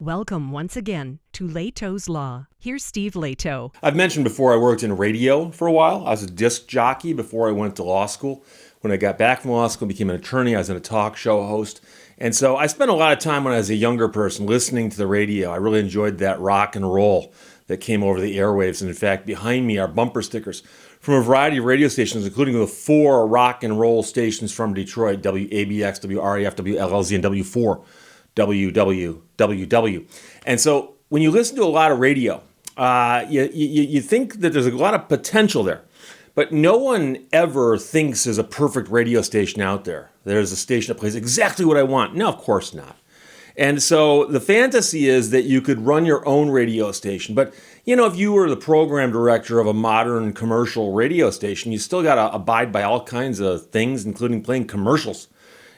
Welcome once again to Lehto's Law. Here's Steve Lehto. I've mentioned before I worked in radio for a while. I was a disc jockey before I went to law school. When I got back from law school and became an attorney, I was a talk show host. And so I spent a lot of time when I was a younger person listening to the radio. I really enjoyed that rock and roll that came over the airwaves. And in fact, behind me are bumper stickers from a variety of radio stations, including the 4 rock and roll stations from Detroit: WABX, WRAF, WLLZ, and W4. WWWW. And so when you listen to a lot of radio, you think that there's a lot of potential there. But no one ever thinks there's a perfect radio station out there. There's a station that plays exactly what I want. No, of course not. And so the fantasy is that you could run your own radio station. But, you know, if you were the program director of a modern commercial radio station, you still got to abide by all kinds of things, including playing commercials.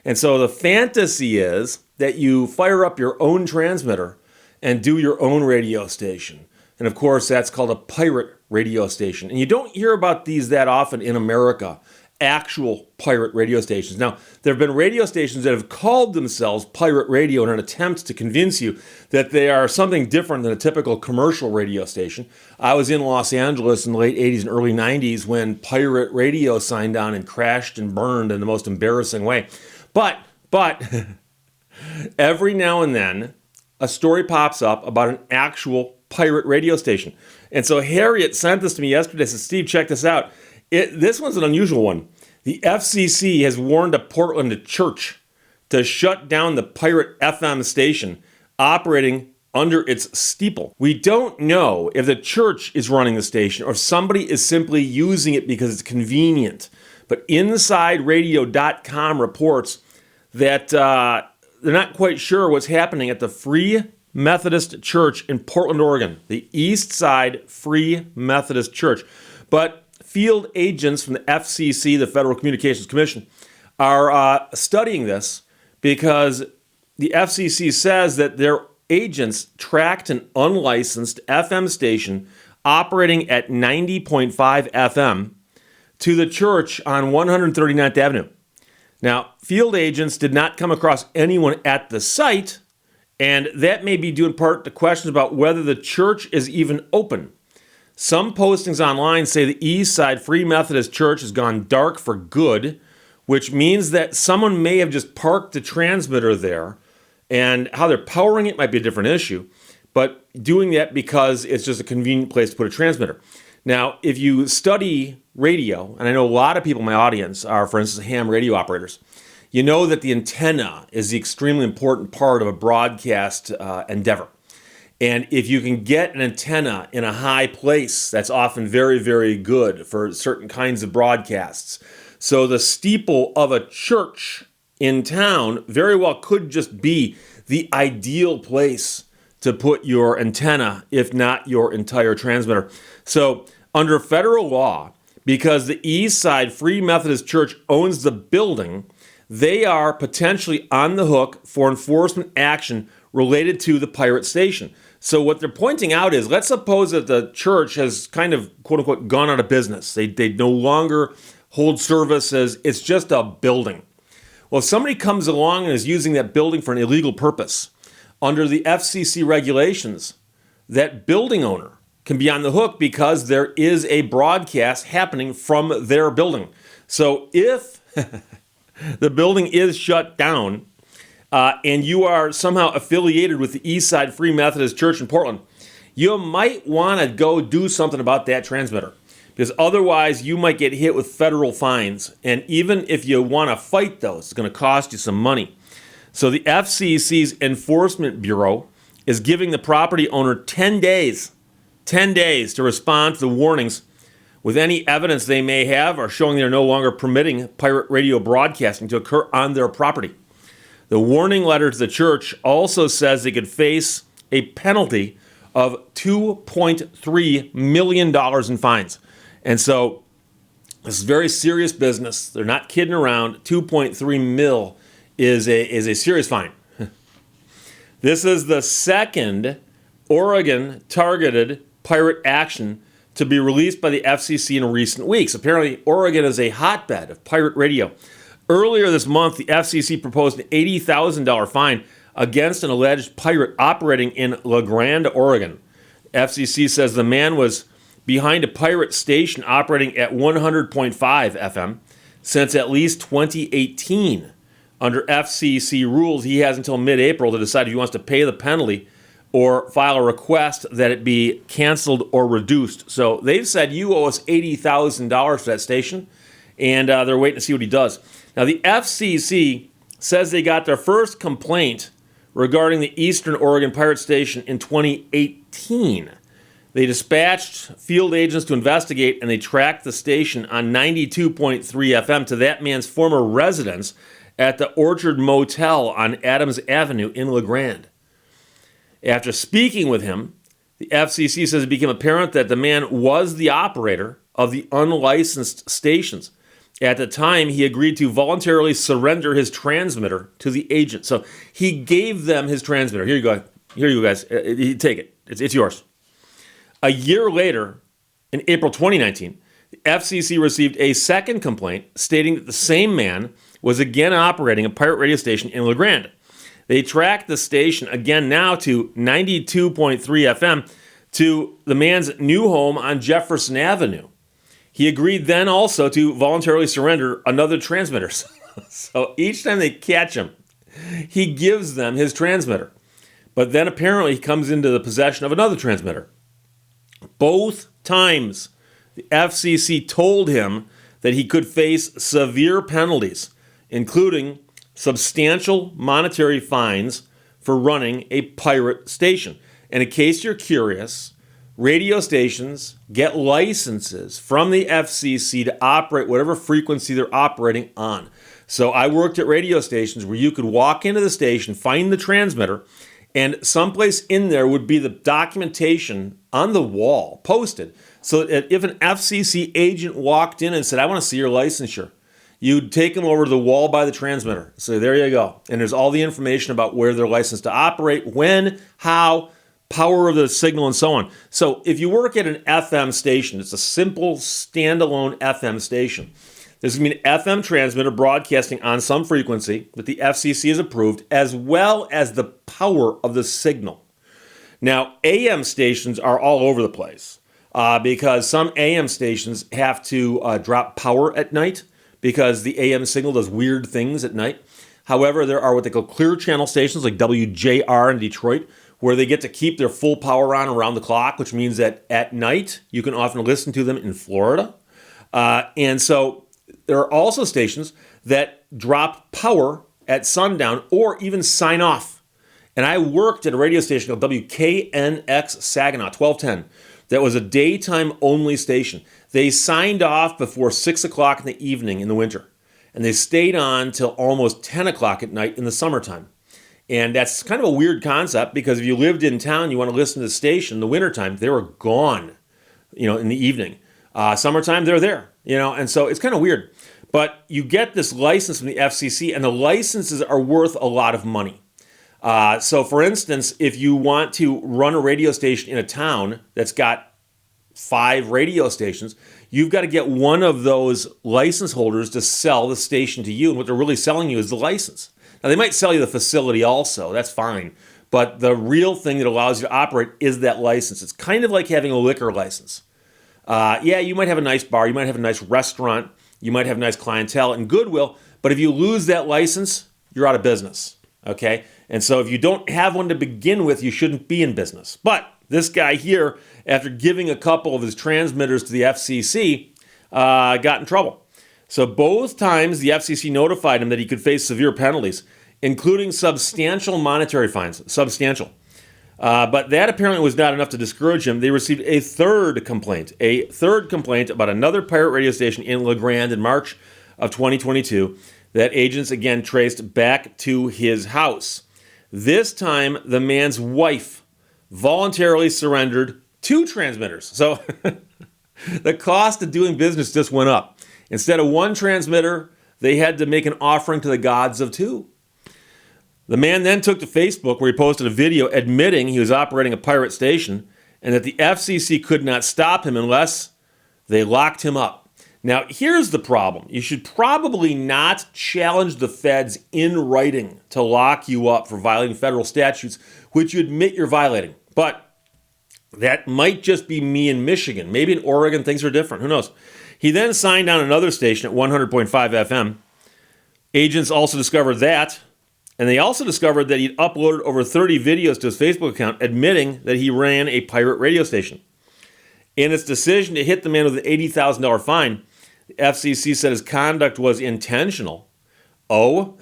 And so the fantasy is that you fire up your own transmitter and do your own radio station. And of course, that's called a pirate radio station. And you don't hear about these that often in America, actual pirate radio stations. Now, there have been radio stations that have called themselves pirate radio in an attempt to convince you that they are something different than a typical commercial radio station. I was in Los Angeles in the late 80s and early 90s when pirate radio signed on and crashed and burned in the most embarrassing way. But every now and then, a story pops up about an actual pirate radio station. And so Harriet sent this to me yesterday. Said, Steve, check this out. This one's an unusual one. The FCC has warned a Portland church to shut down the pirate FM station operating under its steeple. We don't know if the church is running the station or if somebody is simply using it because it's convenient. But InsideRadio.com reports that they're not quite sure what's happening at the Free Methodist Church in Portland, Oregon, the East Side Free Methodist Church. But field agents from the FCC, the Federal Communications Commission, are studying this because the FCC says that their agents tracked an unlicensed FM station operating at 90.5 FM to the church on 139th Avenue. Now, field agents did not come across anyone at the site, and that may be due in part to questions about whether the church is even open. Some postings online say the East Side Free Methodist Church has gone dark for good, which means that someone may have just parked the transmitter there, and how they're powering it might be a different issue, but doing that because it's just a convenient place to put a transmitter. Now, if you study radio, and I know a lot of people in my audience are, for instance, ham radio operators, you know that the antenna is the extremely important part of a broadcast endeavor. And if you can get an antenna in a high place, that's often very, very good for certain kinds of broadcasts. So the steeple of a church in town very well could just be the ideal place to put your antenna, if not your entire transmitter. So under federal law, because the East Side Free Methodist Church owns the building, they are potentially on the hook for enforcement action related to the pirate station. So what they're pointing out is, let's suppose that the church has kind of, quote unquote, gone out of business. They no longer hold services. It's just a building. Well, if somebody comes along and is using that building for an illegal purpose, under the FCC regulations, that building owner can be on the hook because there is a broadcast happening from their building. So if the building is shut down and you are somehow affiliated with the East Side Free Methodist Church in Portland, you might want to go do something about that transmitter, because otherwise you might get hit with federal fines. And even if you want to fight those, it's going to cost you some money. So the FCC's Enforcement Bureau is giving the property owner 10 days to respond to the warnings with any evidence they may have or showing they're no longer permitting pirate radio broadcasting to occur on their property. The warning letter to the church also says they could face a penalty of $2.3 million in fines. And so this is very serious business. They're not kidding around. 2.3 mil is a serious fine. This is the second Oregon targeted pirate action to be released by the FCC in recent weeks. Apparently, Oregon is a hotbed of pirate radio. Earlier this month, the FCC proposed an $80,000 fine against an alleged pirate operating in La Grande, Oregon. FCC says the man was behind a pirate station operating at 100.5 FM since at least 2018. Under FCC rules, he has until mid-April to decide if he wants to pay the penalty or file a request that it be canceled or reduced. So they've said, you owe us $80,000 for that station, and they're waiting to see what he does. Now, the FCC says they got their first complaint regarding the Eastern Oregon Pirate Station in 2018. They dispatched field agents to investigate, and they tracked the station on 92.3 FM to that man's former residence at the Orchard Motel on Adams Avenue in La Grande. After speaking with him, the FCC says it became apparent that the man was the operator of the unlicensed stations. At the time, he agreed to voluntarily surrender his transmitter to the agent. So he gave them his transmitter. Here you go. Here you guys. Take it. It's yours. A year later, in April 2019, the FCC received a second complaint stating that the same man was again operating a pirate radio station in La Grande. They tracked the station again now to 92.3 FM to the man's new home on Jefferson Avenue. He agreed then also to voluntarily surrender another transmitter. So each time they catch him, he gives them his transmitter. But then apparently he comes into the possession of another transmitter. Both times, the FCC told him that he could face severe penalties, including substantial monetary fines for running a pirate station. And in case you're curious, radio stations get licenses from the FCC to operate whatever frequency they're operating on. So I worked at radio stations where you could walk into the station, find the transmitter, and someplace in there would be the documentation on the wall posted. So that if an FCC agent walked in and said, I want to see your licensure, you'd take them over to the wall by the transmitter. So there you go. And there's all the information about where they're licensed to operate, when, how, power of the signal, and so on. So if you work at an FM station, it's a simple standalone FM station. There's going to be an FM transmitter broadcasting on some frequency that the FCC has approved, as well as the power of the signal. Now, AM stations are all over the place because some AM stations have to drop power at night because the AM signal does weird things at night. However, there are what they call clear channel stations like WJR in Detroit, where they get to keep their full power on around the clock, which means that at night you can often listen to them in Florida. And so there are also stations that drop power at sundown or even sign off. And I worked at a radio station called WKNX Saginaw, 1210. That was a daytime only station. They signed off before 6 o'clock in the evening in the winter. And they stayed on till almost 10 o'clock at night in the summertime. And that's kind of a weird concept because if you lived in town, you want to listen to the station in the wintertime, they were gone, in the evening. Summertime, they're there, and so it's kind of weird. But you get this license from the FCC, and the licenses are worth a lot of money. So, for instance, if you want to run a radio station in a town that's got 5 radio stations, you've got to get one of those license holders to sell the station to you. And what they're really selling you is the license. Now, they might sell you the facility also. That's fine. But the real thing that allows you to operate is that license. It's kind of like having a liquor license. You might have a nice bar. You might have a nice restaurant. You might have nice clientele and goodwill. But if you lose that license, you're out of business. Okay? And so if you don't have one to begin with, you shouldn't be in business. But this guy here, after giving a couple of his transmitters to the FCC, got in trouble. So both times the FCC notified him that he could face severe penalties, including substantial monetary fines. Substantial. But that apparently was not enough to discourage him. They received a third complaint about another pirate radio station in La Grande in March of 2022 that agents again traced back to his house. This time, the man's wife voluntarily surrendered 2 transmitters. So the cost of doing business just went up. Instead of 1 transmitter, they had to make an offering to the gods of 2. The man then took to Facebook where he posted a video admitting he was operating a pirate station and that the FCC could not stop him unless they locked him up. Now, here's the problem. You should probably not challenge the feds in writing to lock you up for violating federal statutes, which you admit you're violating. But that might just be me in Michigan. Maybe in Oregon, things are different. Who knows? He then signed on another station at 100.5 FM. Agents also discovered that, and they also discovered that he'd uploaded over 30 videos to his Facebook account admitting that he ran a pirate radio station. In its decision to hit the man with an $80,000 fine, the FCC said his conduct was intentional. Oh,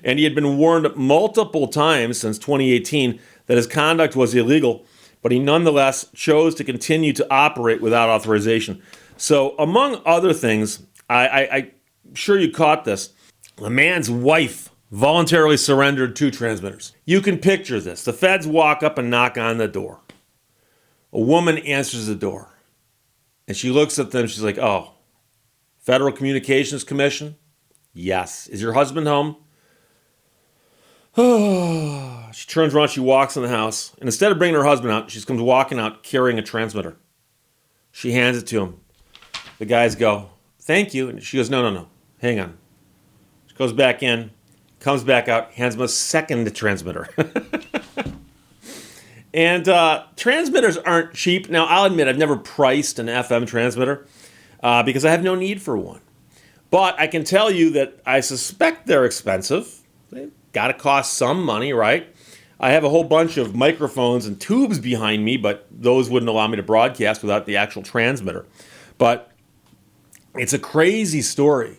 and he had been warned multiple times since 2018 that his conduct was illegal, but he nonetheless chose to continue to operate without authorization. So, among other things, I'm sure you caught this. The man's wife voluntarily surrendered 2 transmitters. You can picture this. The feds walk up and knock on the door. A woman answers the door. And she looks at them. She's like, oh, Federal Communications Commission? Yes. Is your husband home? She turns around. She walks in the house. And instead of bringing her husband out, she comes walking out carrying a transmitter. She hands it to him. The guys go, thank you. And she goes, no. Hang on. She goes back in, comes back out, hands him a second transmitter. And transmitters aren't cheap. Now, I'll admit I've never priced an FM transmitter because I have no need for one. But I can tell you that I suspect they're expensive. They've got to cost some money, right? I have a whole bunch of microphones and tubes behind me, but those wouldn't allow me to broadcast without the actual transmitter. But it's a crazy story.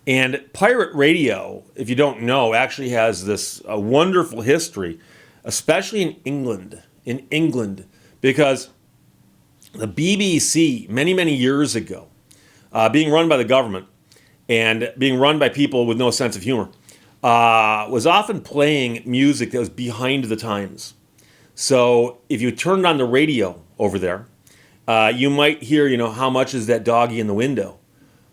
And pirate radio, if you don't know, actually has this wonderful history, especially in England, because the BBC, many years ago, being run by the government and being run by people with no sense of humor, was often playing music that was behind the times. So if you turned on the radio over there, you might hear, how much is that doggy in the window?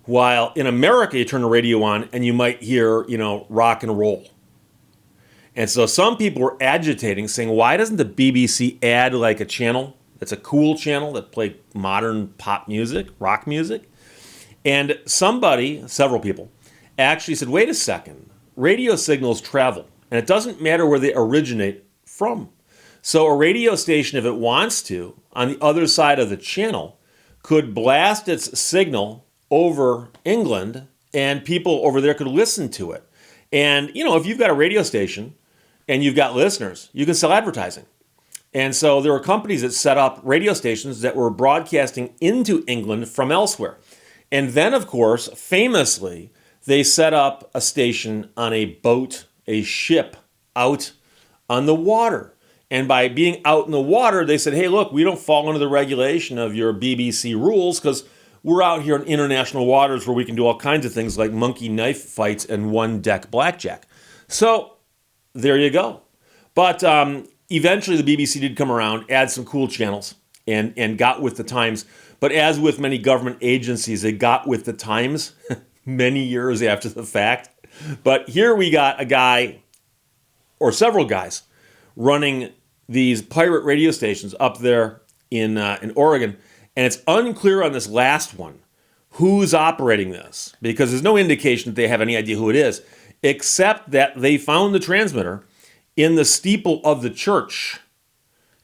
While in America, you turn the radio on and you might hear, rock and roll. And so some people were agitating, saying, why doesn't the BBC add like a channel that's a cool channel that play modern pop music, rock music? And several people, actually said, wait a second, radio signals travel, and it doesn't matter where they originate from. So a radio station, if it wants to, on the other side of the channel, could blast its signal over England, and people over there could listen to it. And, if you've got a radio station and you've got listeners, you can sell advertising. And so there were companies that set up radio stations that were broadcasting into England from elsewhere. And then, of course, famously, they set up a station on a boat, a ship, out on the water. And by being out in the water, they said, hey, look, we don't fall under the regulation of your BBC rules because we're out here in international waters where we can do all kinds of things like monkey knife fights and one-deck blackjack. So there you go. But eventually the BBC did come around, add some cool channels, and got with the times. But as with many government agencies, they got with the times many years after the fact. But here we got a guy, or several guys, running these pirate radio stations up there in Oregon. And it's unclear on this last one who's operating this, because there's no indication that they have any idea who it is, except that they found the transmitter in the steeple of the church.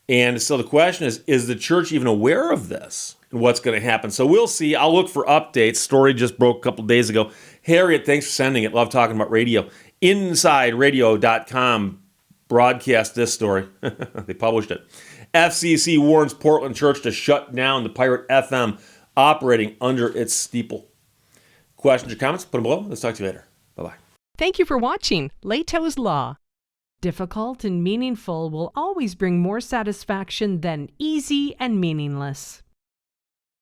And so the question is the church even aware of this and what's going to happen? So we'll see. I'll look for updates. Story just broke a couple days ago. Harriet, thanks for sending it. Love talking about radio. InsideRadio.com broadcast this story. They published it. FCC warns Portland church to shut down the pirate FM operating under its steeple. Questions or comments? Put them below. Let's talk to you later. Bye-bye. Thank you for watching Lehto's Law. Difficult and meaningful will always bring more satisfaction than easy and meaningless.